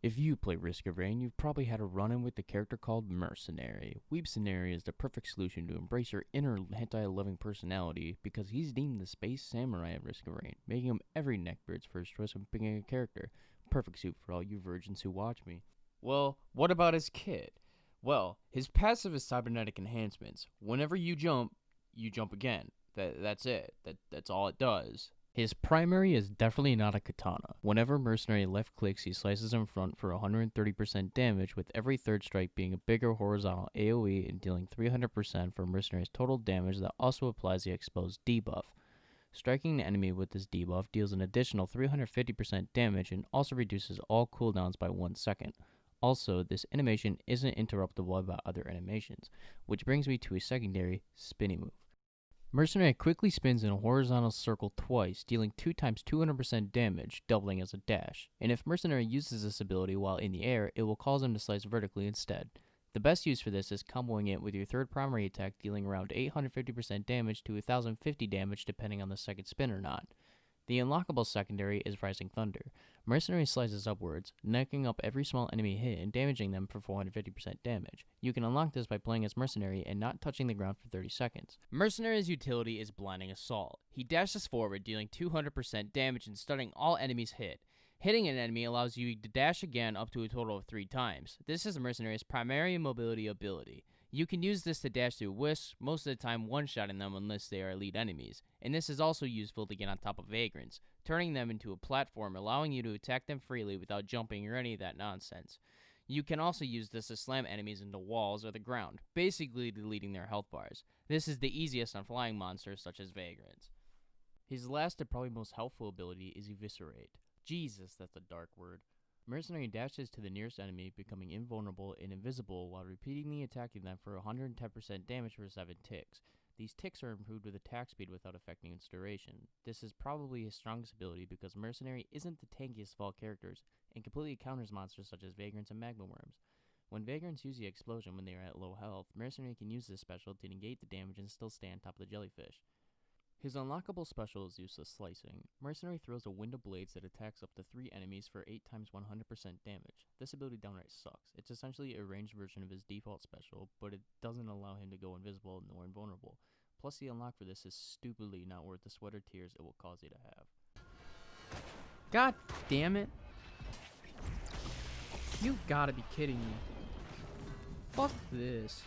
If you play Risk of Rain, you've probably had a run-in with the character called Mercenary. Mercenary is the perfect solution to embrace your inner hentai-loving personality because he's deemed the space samurai at Risk of Rain, making him every neckbeard's first choice when picking a character. Perfect suit for all you virgins who watch me. Well, what about his kit? Well, his passive is cybernetic enhancements. Whenever you jump again. That's it. That's all it does. His primary is definitely not a katana. Whenever Mercenary left clicks, he slices in front for 130% damage, with every third strike being a bigger horizontal AoE and dealing 300% for Mercenary's total damage that also applies the exposed debuff. Striking an enemy with this debuff deals an additional 350% damage and also reduces all cooldowns by 1 second. Also, this animation isn't interruptible by other animations, which brings me to a secondary, Spinny move. Mercenary quickly spins in a horizontal circle twice, dealing 2 times 200% damage, doubling as a dash. And if Mercenary uses this ability while in the air, it will cause him to slice vertically instead. The best use for this is comboing it with your third primary attack, dealing around 850% damage to 1050 damage depending on the second spin or not. The unlockable secondary is Rising Thunder. Mercenary slices upwards, necking up every small enemy hit and damaging them for 450% damage. You can unlock this by playing as Mercenary and not touching the ground for 30 seconds. Mercenary's utility is Blinding Assault. He dashes forward, dealing 200% damage and stunning all enemies hit. Hitting an enemy allows you to dash again up to a total of 3 times. This is Mercenary's primary mobility ability. You can use this to dash through wisps, most of the time one-shotting them unless they are elite enemies, and this is also useful to get on top of vagrants, turning them into a platform, allowing you to attack them freely without jumping or any of that nonsense. You can also use this to slam enemies into walls or the ground, basically deleting their health bars. This is the easiest on flying monsters such as vagrants. His last and probably most helpful ability is Eviscerate. Jesus, that's a dark word. Mercenary dashes to the nearest enemy, becoming invulnerable and invisible while repeatedly attacking them for 110% damage for 7 ticks. These ticks are improved with attack speed without affecting its duration. This is probably his strongest ability because Mercenary isn't the tankiest of all characters and completely counters monsters such as vagrants and magma worms. When vagrants use the explosion when they are at low health, Mercenary can use this special to negate the damage and still stay on top of the jellyfish. His unlockable special is useless slicing. Mercenary throws a wind of blades that attacks up to 3 enemies for 8 times 100% damage. This ability downright sucks. It's essentially a ranged version of his default special, but it doesn't allow him to go invisible nor invulnerable. Plus, the unlock for this is stupidly not worth the sweat or tears it will cause you to have. God damn it. You gotta be kidding me. Fuck this.